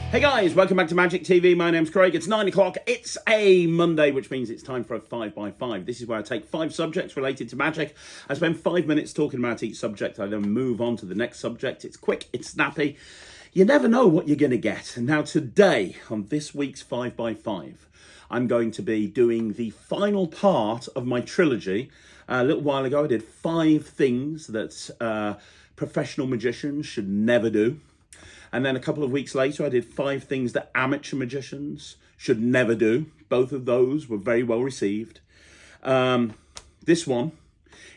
Hey guys, welcome back to Magic TV. My name's Craig. It's 9 o'clock. It's a Monday, which means it's time for a 5x5. This is where I take 5 subjects related to magic. I spend 5 minutes talking about each subject. I then move on to the next subject. It's quick, it's snappy. You never know what you're going to get. And now today, on this week's 5x5, I'm going to be doing the final part of my trilogy. A little while ago, I did 5 things that professional magicians should never do. And then a couple of weeks later, I did 5 things that amateur magicians should never do. Both of those were very well received. This one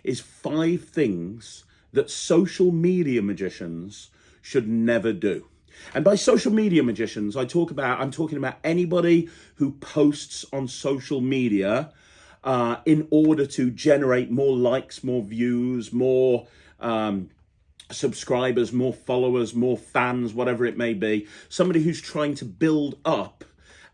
is 5 things that social media magicians should never do. And by social media magicians, I'm talking about anybody who posts on social media in order to generate more likes, more views, more subscribers, more followers, more fans, whatever it may be. Somebody who's trying to build up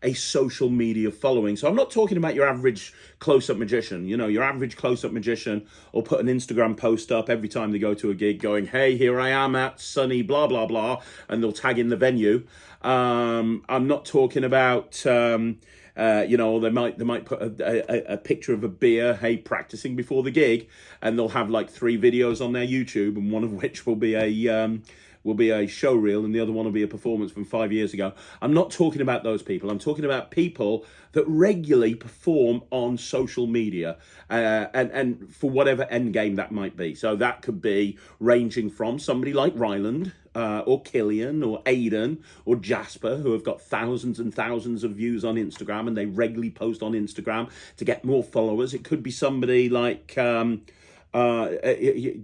a social media following. So I'm not talking about your average close-up magician. You know, your average close-up magician will put an Instagram post up every time they go to a gig going, hey, here I am at sunny blah, blah, blah, and they'll tag in the venue. I'm not talking about... they might put a picture of a beer, hey, practicing before the gig, and they'll have like 3 videos on their YouTube, and one of which will be a show reel, and the other one will be a performance from 5 years ago. I'm not talking about those people. I'm talking about people that regularly perform on social media, and for whatever end game that might be. So that could be ranging from somebody like Ryland, or Killian, or Aidan, or Jasper, who have got thousands and thousands of views on Instagram, and they regularly post on Instagram to get more followers. It could be somebody like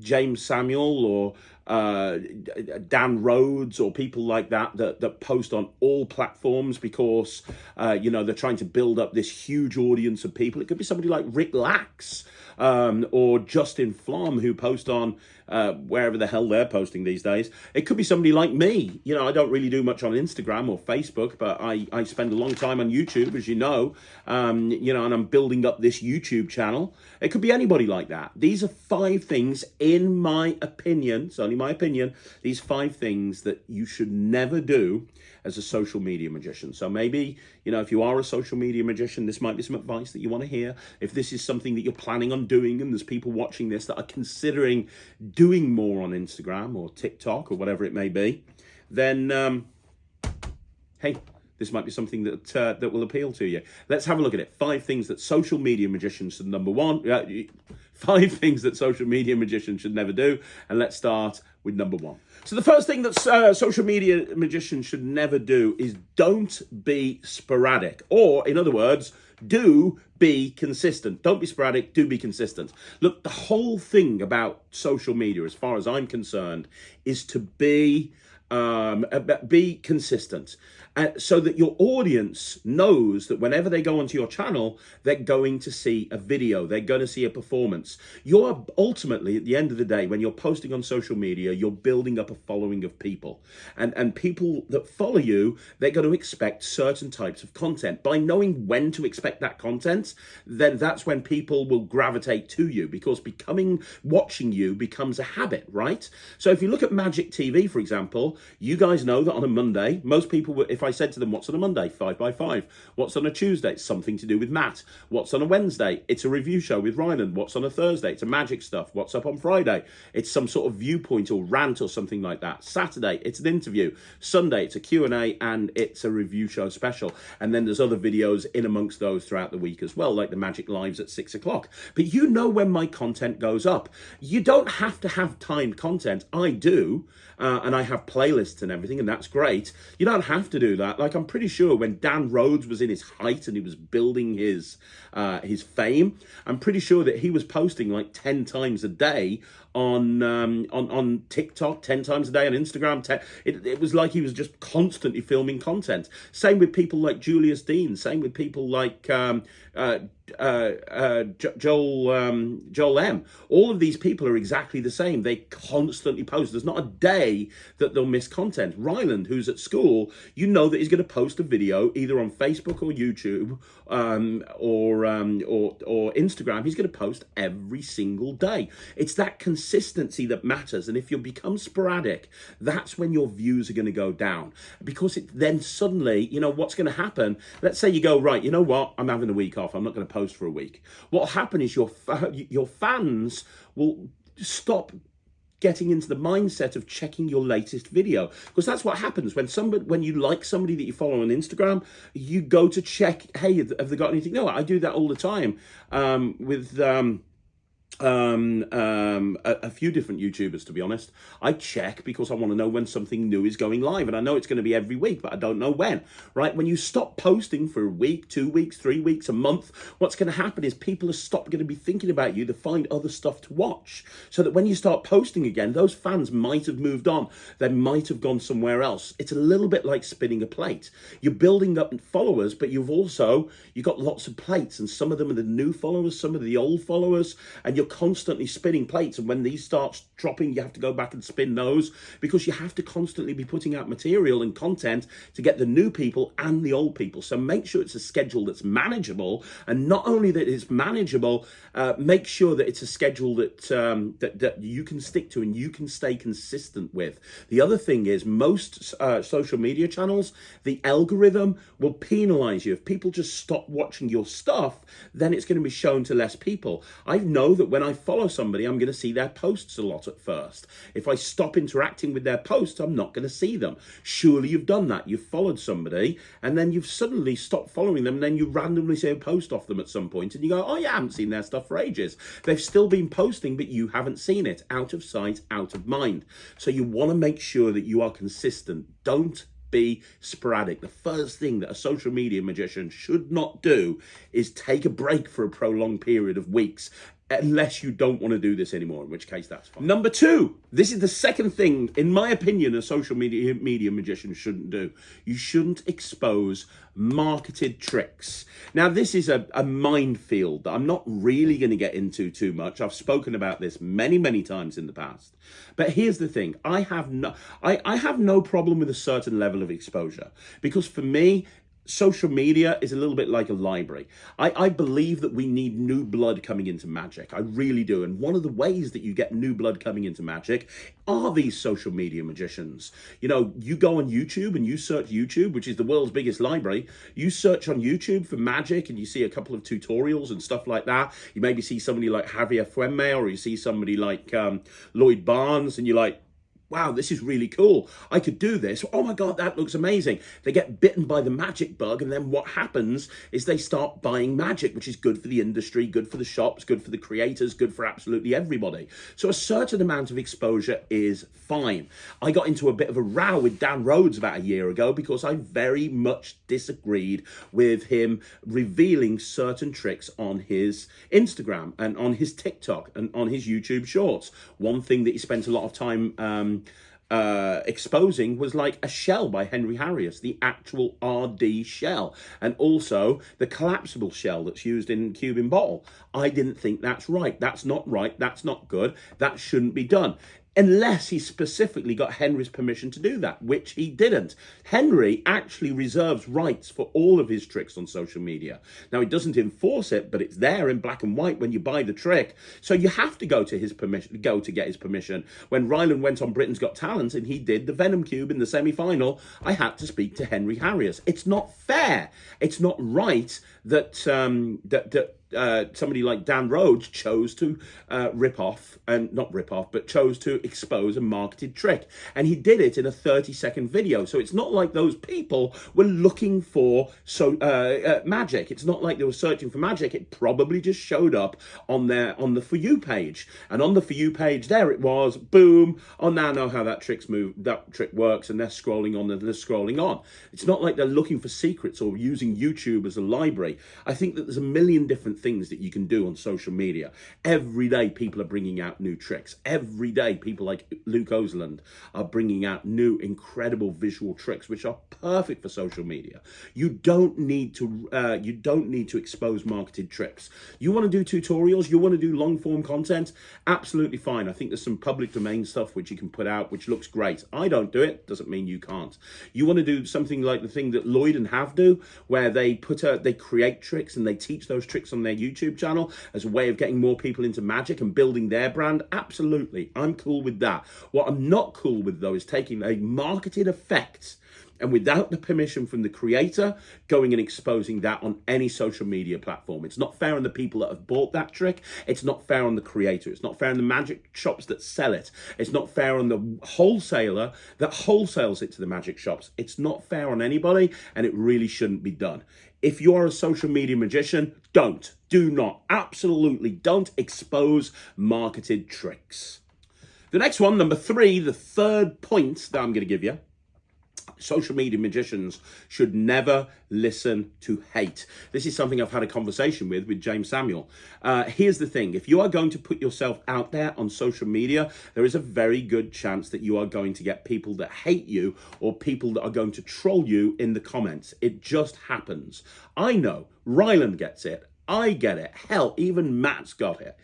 James Samuel, or Dan Rhodes, or people like that post on all platforms because they're trying to build up this huge audience of people. It could be somebody like Rick Lax, or Justin Flom, who post on wherever the hell they're posting these days. It could be somebody like me. You know, I don't really do much on Instagram or Facebook, but I spend a long time on YouTube, as you know, and I'm building up this YouTube channel. It could be anybody like that. These are 5 things, in my opinion, it's only my opinion, these 5 things that you should never do as a social media magician. So maybe, if you are a social media magician, this might be some advice that you want to hear. If this is something that you're planning on doing, and there's people watching this that are considering doing more on Instagram or TikTok or whatever it may be, then, hey, this might be something that will appeal to you. Let's have a look at it. 5 things that social media magicians should, number 1, 5 things that social media magicians should never do. And let's start with number 1. So the first thing that social media magicians should never do is don't be sporadic. Or, in other words, do be consistent. Don't be sporadic, do be consistent. Look, the whole thing about social media, as far as I'm concerned, is to be consistent, so that your audience knows that whenever they go onto your channel, they're going to see a video, they're going to see a performance. You're ultimately, at the end of the day, when you're posting on social media, you're building up a following of people, and people that follow you, they're going to expect certain types of content. By knowing when to expect that content, then that's when people will gravitate to you, because watching you becomes a habit, right? So if you look at Magic TV, for example, you guys know that on a Monday, most people, if I said to them, what's on a Monday? 5x5. What's on a Tuesday? It's something to do with Matt. What's on a Wednesday? It's a review show with Ryland. What's on a Thursday? It's a magic stuff. What's up on Friday? It's some sort of viewpoint or rant or something like that. Saturday, it's an interview. Sunday, it's a Q&A, and it's a review show special. And then there's other videos in amongst those throughout the week as well, like the Magic Lives at 6 o'clock. But you know when my content goes up. You don't have to have timed content. I do, and I have playlists and everything, and that's great. You don't have to do that. Like, I'm pretty sure when Dan Rhodes was in his height and he was building his fame, I'm pretty sure that he was posting like 10 times a day on TikTok, 10 times a day on Instagram. It was like he was just constantly filming content. Same with people like Julius Dean. Same with people like Joel M. All of these people are exactly the same. They constantly post. There's not a day that they'll miss content. Ryland, who's at school, you know that he's going to post a video either on Facebook or YouTube or Instagram. He's going to post every single day. It's that consistency that matters. And if you become sporadic, that's when your views are going to go down, because then suddenly, what's going to happen? Let's say you go, right, you know what? I'm having a week off. I'm not going to post for a week. What'll happen is your fans will stop getting into the mindset of checking your latest video, because that's what happens when you like somebody that you follow on Instagram. You go to check, hey, have they got anything? No, I do that all the time with a few different YouTubers, to be honest. I check because I want to know when something new is going live, and I know it's going to be every week, but I don't know when. Right? When you stop posting for a week, 2 weeks, 3 weeks, a month, what's going to happen is people are going to be thinking about you to find other stuff to watch, so that when you start posting again, those fans might have moved on. They might have gone somewhere else. It's a little bit like spinning a plate. You're building up followers, but you've got lots of plates, and some of them are the new followers, some are the old followers, and you're constantly spinning plates. And when these start dropping, you have to go back and spin those, because you have to constantly be putting out material and content to get the new people and the old people. So make sure it's a schedule that's manageable, and not only that it's manageable, make sure that it's a schedule that you can stick to and you can stay consistent with. The other thing is, most social media channels, the algorithm will penalize you. If people just stop watching your stuff, then it's going to be shown to less people. I know that when I follow somebody, I'm going to see their posts a lot at first. If I stop interacting with their posts, I'm not going to see them. Surely you've done that. You've followed somebody, and then you've suddenly stopped following them, and then you randomly see a post off them at some point, and you go, oh yeah, I haven't seen their stuff for ages. They've still been posting, but you haven't seen it. Out of sight, out of mind. So you want to make sure that you are consistent. Don't be sporadic. The first thing that a social media magician should not do is take a break for a prolonged period of weeks, unless you don't want to do this anymore, in which case that's fine. Number 2, this is the second thing, in my opinion, a social media magician shouldn't do. You shouldn't expose marketed tricks. Now, this is a minefield that I'm not really going to get into too much. I've spoken about this many, many times in the past. But here's the thing. I have no problem with a certain level of exposure, because for me, social media is a little bit like a library. I believe that we need new blood coming into magic. I really do. And one of the ways that you get new blood coming into magic are these social media magicians. You go on YouTube and you search YouTube, which is the world's biggest library. You search on YouTube for magic and you see a couple of tutorials and stuff like that. You maybe see somebody like Javier Fuemme, or you see somebody like Lloyd Barnes, and you're like, wow, this is really cool. I could do this. Oh my God, that looks amazing. They get bitten by the magic bug, and then what happens is they start buying magic, which is good for the industry, good for the shops, good for the creators, good for absolutely everybody. So a certain amount of exposure is fine. I got into a bit of a row with Dan Rhodes about a year ago because I very much disagreed with him revealing certain tricks on his Instagram and on his TikTok and on his YouTube shorts. One thing that he spent a lot of time exposing was like a shell by Henry Harrius, the actual RD shell, and also the collapsible shell that's used in Cuban bottle. I didn't think that's right. That's not right. That's not good. That shouldn't be done. Unless he specifically got Henry's permission to do that, which he didn't. Henry actually reserves rights for all of his tricks on social media. Now, he doesn't enforce it, but it's there in black and white when you buy the trick. So you have to go to his permission, get his permission. When Ryland went on Britain's Got Talent and he did the Venom Cube in the semi-final, I had to speak to Henry Harrius. It's not fair. It's not right that somebody like Dan Rhodes chose to chose to expose a marketed trick. And he did it in a 30-second video. So it's not like those people were looking for magic. It's not like they were searching for magic. It probably just showed up on the For You page. And on the For You page there it was, boom, oh, now I know how that trick works, and they're scrolling on and they're scrolling on. It's not like they're looking for secrets or using YouTube as a library. I think that there's a million different things that you can do on social media. Every day people are bringing out new tricks. Every day people like Luke Oseland are bringing out new incredible visual tricks which are perfect for social media. You don't need to expose marketed tricks. You want to do tutorials, you want to do long form content, absolutely fine. I think there's some public domain stuff which you can put out which looks great. I don't do it, doesn't mean you can't. You want to do something like the thing that Lloyd and Have do, where they create tricks and they teach those tricks on their YouTube channel as a way of getting more people into magic and building their brand. Absolutely, I'm cool with that. What I'm not cool with though is taking a marketed effect and without the permission from the creator, going and exposing that on any social media platform. It's not fair on the people that have bought that trick. It's not fair on the creator. It's not fair on the magic shops that sell it. It's not fair on the wholesaler that wholesales it to the magic shops. It's not fair on anybody, and it really shouldn't be done. If you are a social media magician, do not, absolutely don't expose marketed tricks. The next one, number 3, the third point that I'm going to give you, social media magicians should never listen to hate. This is something I've had a conversation with James Samuel. Here's the thing. If you are going to put yourself out there on social media, there is a very good chance that you are going to get people that hate you or people that are going to troll you in the comments. It just happens. I know. Ryland gets it. I get it. Hell, even Matt's got it.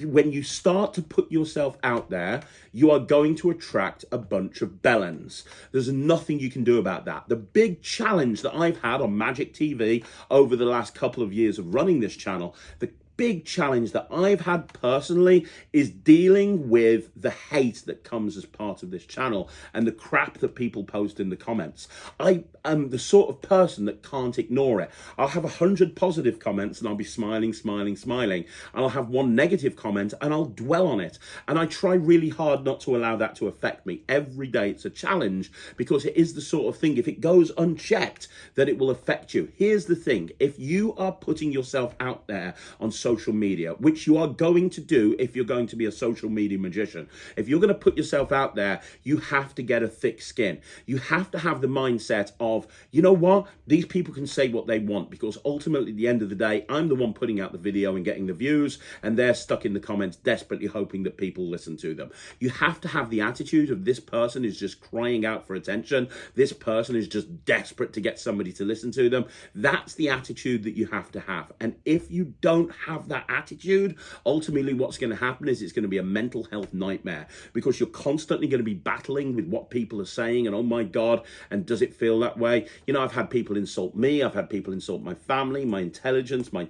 When you start to put yourself out there, you are going to attract a bunch of bellends. There's nothing you can do about that. The big challenge that I've had on Magic TV over the last couple of years of running this channel, the big challenge that I've had personally is dealing with the hate that comes as part of this channel and the crap that people post in the comments. I am the sort of person that can't ignore it. I'll have 100 positive comments and I'll be smiling. I'll have one negative comment and I'll dwell on it. And I try really hard not to allow that to affect me. Every day it's a challenge because it is the sort of thing, if it goes unchecked, that it will affect you. Here's the thing. If you are putting yourself out there on social media, which you are going to do if you're going to be a social media magician. If you're going to put yourself out there, you have to get a thick skin. You have to have the mindset of, you know what, these people can say what they want, because ultimately at the end of the day, I'm the one putting out the video and getting the views, and they're stuck in the comments desperately hoping that people listen to them. You have to have the attitude of, this person is just crying out for attention. This person is just desperate to get somebody to listen to them. That's the attitude that you have to have. And if you don't have that attitude, ultimately what's going to happen is it's going to be a mental health nightmare, because you're constantly going to be battling with what people are saying and, oh my God, and does it feel that way? You know, I've had people insult me, I've had people insult my family, my intelligence, my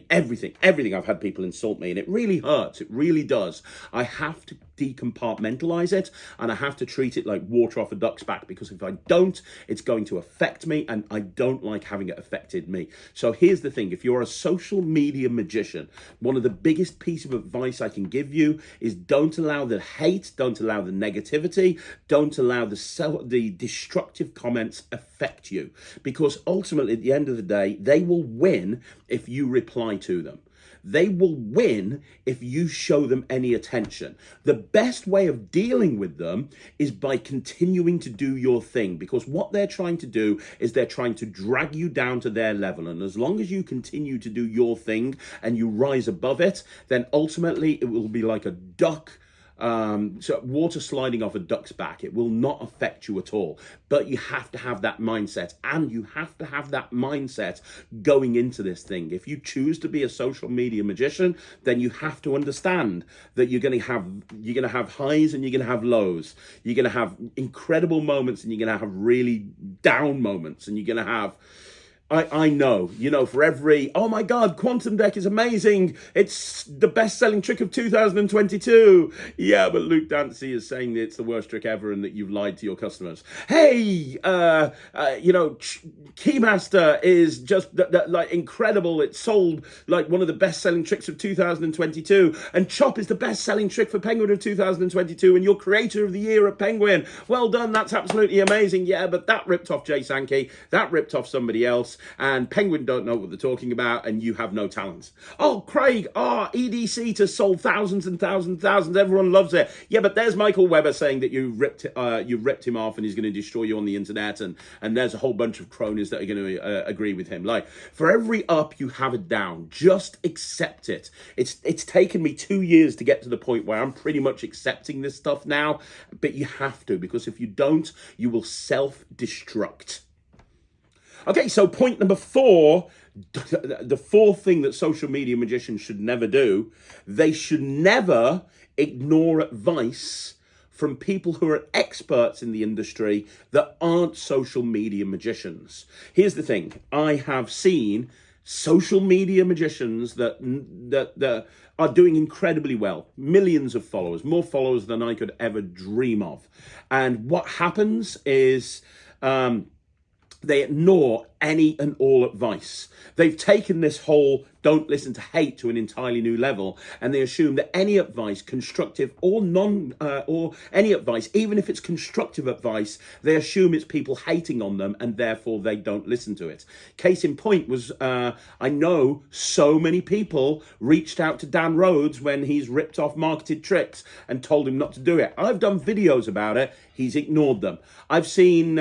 everything. I've had people insult me, and it really hurts. It really does. I have to decompartmentalize it, and I have to treat it like water off a duck's back, because if I don't, it's going to affect me, and I don't like having it affected me. So here's the thing. If you're a social media magician, one of the biggest pieces of advice I can give you is, don't allow the hate, don't allow the negativity, don't allow the destructive comments affect you, because ultimately at the end of the day, they will win if you reply to them. They will win if you show them any attention. The best way of dealing with them is by continuing to do your thing, because what they're trying to do is they're trying to drag you down to their level. And as long as you continue to do your thing and you rise above it, then ultimately it will be like a duck. So water sliding off a duck's back. It will not affect you at all. But you have to have that mindset, and you have to have that mindset going into this thing. If you choose to be a social media magician, then you have to understand that you're going to have highs and you're going to have lows. You're going to have incredible moments and you're going to have really down moments, and you're going to have, I know, you know, for every, oh my God, Quantum Deck is amazing, it's the best-selling trick of 2022. Yeah, but Luke Dancy is saying that it's the worst trick ever and that you've lied to your customers. Hey, you know, Keymaster is just like incredible. It's sold like one of the best-selling tricks of 2022. And Chop is the best-selling trick for Penguin of 2022. And you're Creator of the Year at Penguin. Well done, that's absolutely amazing. Yeah, but that ripped off Jay Sankey. That ripped off somebody else. and Penguin don't know what they're talking about, and you have no talent. Oh, Craig, EDC has sold thousands and thousands and thousands. Everyone loves it. Yeah, but there's Michael Webber saying that you ripped him off and he's going to destroy you on the internet, and there's a whole bunch of cronies that are going to agree with him. Like, for every up, you have a down. Just accept it. It's taken me 2 years to get to the point where I'm pretty much accepting this stuff now, but you have to, because if you don't, you will self-destruct. Okay, so point number 4, the fourth thing that social media magicians should never do, they should never ignore advice from people who are experts in the industry that aren't social media magicians. Here's the thing, I have seen social media magicians that are doing incredibly well, millions of followers, more followers than I could ever dream of. And what happens is they ignore any and all advice. They've taken this whole don't listen to hate to an entirely new level, and they assume that any advice, constructive or any advice, even if it's constructive advice, they assume it's people hating on them, and therefore they don't listen to it. Case in point was, I know so many people reached out to Dan Rhodes when he's ripped off marketed tricks and told him not to do it. I've done videos about it. He's ignored them. I've seen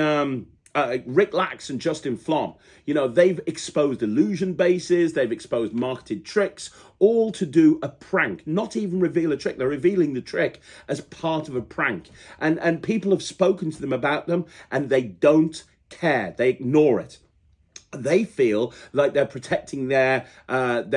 Rick Lax and Justin Flom, they've exposed illusion bases, they've exposed marketed tricks, all to do a prank, not even reveal a trick. They're revealing the trick as part of a prank. And people have spoken to them about them, and they don't care. They ignore it. They feel like they're protecting their head,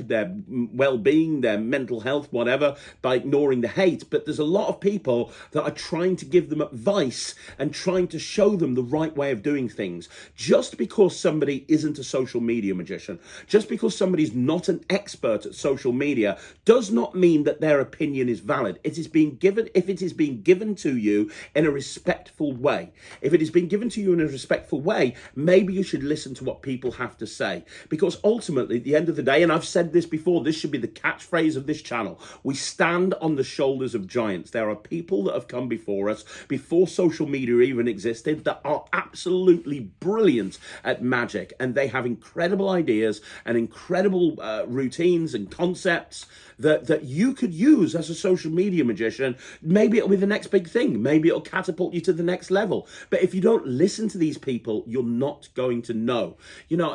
their well-being, their mental health, whatever, by ignoring the hate. But there's a lot of people that are trying to give them advice and trying to show them the right way of doing things. Just because somebody isn't a social media magician, just because somebody's not an expert at social media, does not mean that their opinion is valid. It is being given, if it is being given to you in a respectful way. If it is being given to you in a respectful way, maybe you should listen to what people have to say, because ultimately at the end of the day, and I've said this before, this should be the catchphrase of this channel, we stand on the shoulders of giants. There are people that have come before us, before social media even existed, that are absolutely brilliant at magic, and they have incredible ideas and incredible routines and concepts that you could use as a social media magician. Maybe it'll be the next big thing. Maybe it'll catapult you to the next level. But if you don't listen to these people, you're not going to know.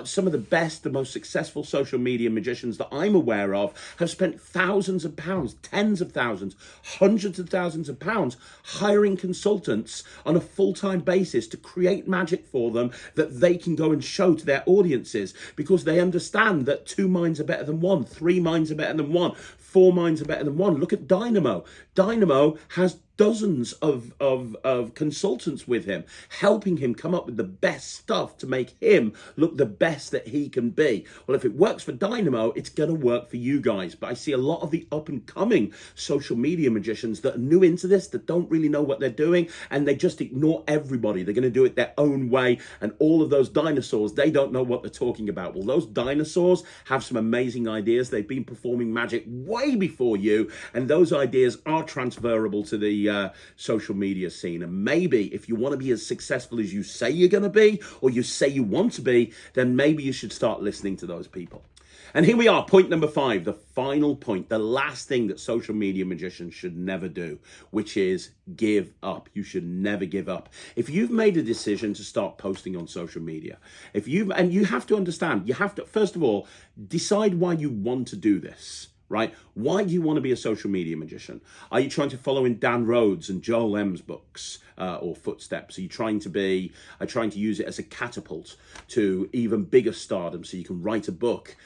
Some of the best, the most successful social media magicians that I'm aware of have spent thousands of pounds, tens of thousands, hundreds of thousands of pounds hiring consultants on a full-time basis to create magic for them that they can go and show to their audiences, because they understand that 2 minds are better than 1, 3 minds are better than 1, 4 minds are better than 1. Look at Dynamo. Dynamo has dozens of consultants with him, helping him come up with the best stuff to make him look the best that he can be. Well, if it works for Dynamo, it's going to work for you guys. But I see a lot of the up-and-coming social media magicians that are new into this, that don't really know what they're doing, and they just ignore everybody. They're going to do it their own way, and all of those dinosaurs, they don't know what they're talking about. Well, those dinosaurs have some amazing ideas. They've been performing magic way before you, and those ideas are transferable to the social media scene. And maybe if you want to be as successful as you say you're going to be, or you say you want to be, then maybe you should start listening to those people. And here we are, point number 5, the final point, the last thing that social media magicians should never do, which is give up. You should never give up. If you've made a decision to start posting on social media, and you have to understand, you have to, first of all, decide why you want to do this. Right? Why do you want to be a social media magician? Are you trying to follow in Dan Rhodes and Joel M's books or footsteps? Are you trying to use it as a catapult to even bigger stardom, so you can write a book,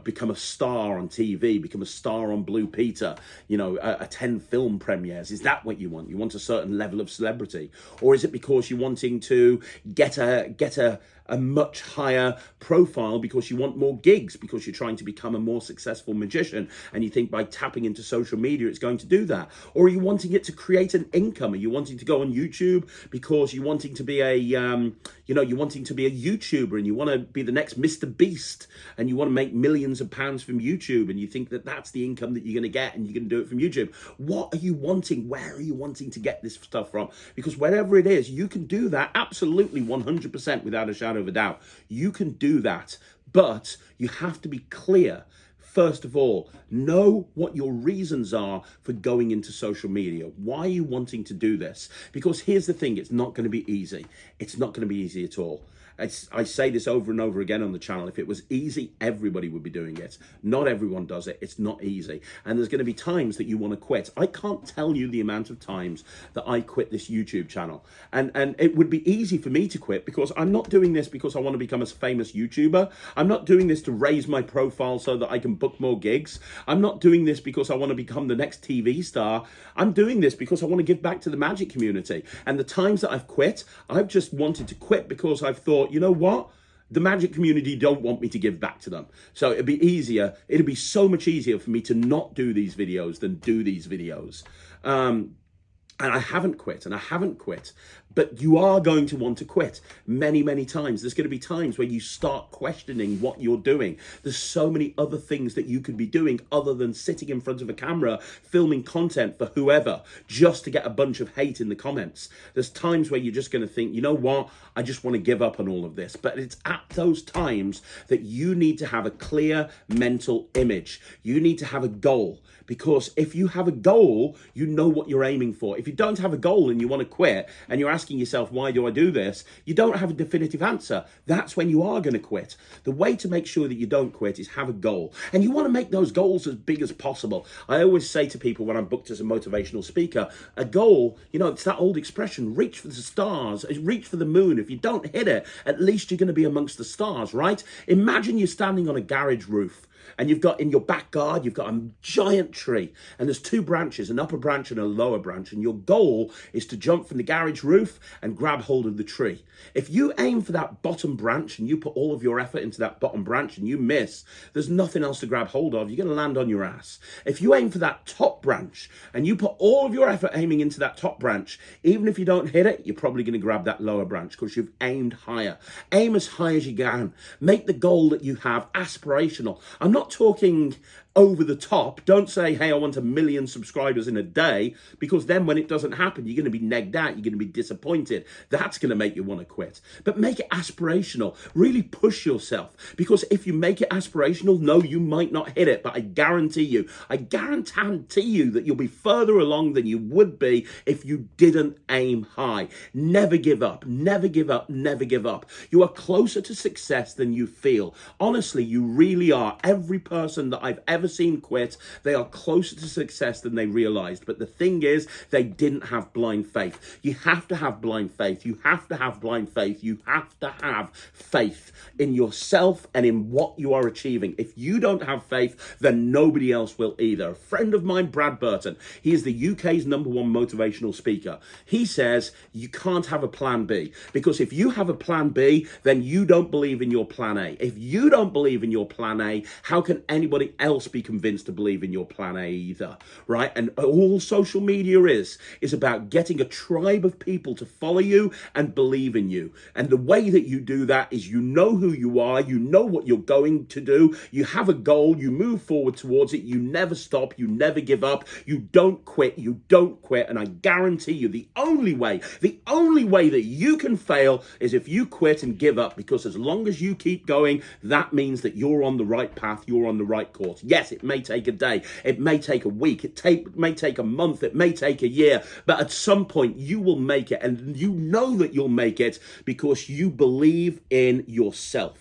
become a star on TV, become a star on Blue Peter, attend film premieres? Is that what you want? You want a certain level of celebrity? Or is it because you're wanting to get a much higher profile because you want more gigs, because you're trying to become a more successful magician, and you think by tapping into social media it's going to do that? Or are you wanting it to create an income? Are you wanting to go on YouTube because you're wanting to be a YouTuber, and you want to be the next Mr. Beast, and you want to make millions of pounds from YouTube, and you think that that's the income that you're going to get, and you're going to do it from YouTube? What are you wanting? Where are you wanting to get this stuff from? Because wherever it is, you can do that absolutely 100% without a shadow shadow of a doubt. You can do that, but you have to be clear. First of all, know what your reasons are for going into social media. Why are you wanting to do this? Because here's the thing, it's not going to be easy. It's not going to be easy at all. I say this over and over again on the channel. If it was easy, everybody would be doing it. Not everyone does it. It's not easy. And there's going to be times that you want to quit. I can't tell you the amount of times that I quit this YouTube channel. And it would be easy for me to quit because I'm not doing this because I want to become a famous YouTuber. I'm not doing this to raise my profile so that I can book more gigs. I'm not doing this because I want to become the next TV star. I'm doing this because I want to give back to the magic community. And the times that I've quit, I've just wanted to quit because I've thought, you know what? The magic community don't want me to give back to them. So it'd be easier. It'd be so much easier for me to not do these videos than do these videos. And I haven't quit, and I haven't quit. But you are going to want to quit many, many times. There's going to be times where you start questioning what you're doing. There's so many other things that you could be doing other than sitting in front of a camera, filming content for whoever, just to get a bunch of hate in the comments. There's times where you're just going to think, you know what? I just want to give up on all of this. But it's at those times that you need to have a clear mental image. You need to have a goal. Because if you have a goal, you know what you're aiming for. If you don't have a goal and you want to quit and you're asking yourself, why do I do this? You don't have a definitive answer. That's when you are going to quit. The way to make sure that you don't quit is have a goal. And you want to make those goals as big as possible. I always say to people when I'm booked as a motivational speaker, a goal, you know, it's that old expression, reach for the stars, reach for the moon. If you don't hit it, at least you're going to be amongst the stars, right? Imagine you're standing on a garage roof. And you've got in your back garden, you've got a giant tree and there's two branches, an upper branch and a lower branch. And your goal is to jump from the garage roof and grab hold of the tree. If you aim for that bottom branch and you put all of your effort into that bottom branch and you miss, there's nothing else to grab hold of. You're going to land on your ass. If you aim for that top branch and you put all of your effort aiming into that top branch, even if you don't hit it, you're probably going to grab that lower branch because you've aimed higher. Aim as high as you can. Make the goal that you have aspirational. I'm not talking over the top. Don't say, hey, I want 1 million subscribers in a day, because then when it doesn't happen, you're going to be negged out. You're going to be disappointed. That's going to make you want to quit. But make it aspirational. Really push yourself, because if you make it aspirational, no, you might not hit it, but I guarantee you that you'll be further along than you would be if you didn't aim high. Never give up. Never give up. Never give up. You are closer to success than you feel. Honestly, you really are. Every person that I've ever seen quit, they are closer to success than they realized. But the thing is, they didn't have blind faith. You have to have blind faith. You have to have blind faith. You have to have faith in yourself and in what you are achieving. If you don't have faith, then nobody else will either. A friend of mine, Brad Burton, he is the UK's #1 motivational speaker. He says you can't have a plan B, because if you have a plan B, then you don't believe in your plan A. If you don't believe in your plan A, how can anybody else be convinced to believe in your plan A either, right? And all social media is about getting a tribe of people to follow you and believe in you. And the way that you do that is you know who you are, you know what you're going to do, you have a goal, you move forward towards it, you never stop, you never give up, you don't quit, and I guarantee you the only way that you can fail is if you quit and give up, because as long as you keep going, that means that you're on the right path, you're on the right course. Yes, it may take a day, it may take a week, it may take a month, it may take a year, but at some point you will make it, and you know that you'll make it because you believe in yourself.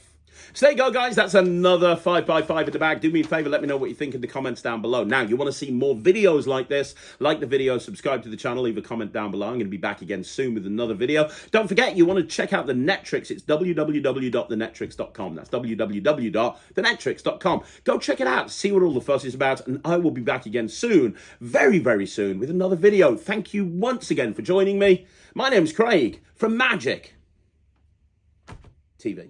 So there you go, guys. That's another 5x5 in the bag. Do me a favor, let me know what you think in the comments down below. Now, you want to see more videos like this, like the video, subscribe to the channel, leave a comment down below. I'm going to be back again soon with another video. Don't forget, you want to check out the Netrix. It's www.thenetrix.com. That's www.thenetrix.com. Go check it out, see what all the fuss is about, and I will be back again soon, very, very soon, with another video. Thank you once again for joining me. My name's Craig from Magic TV.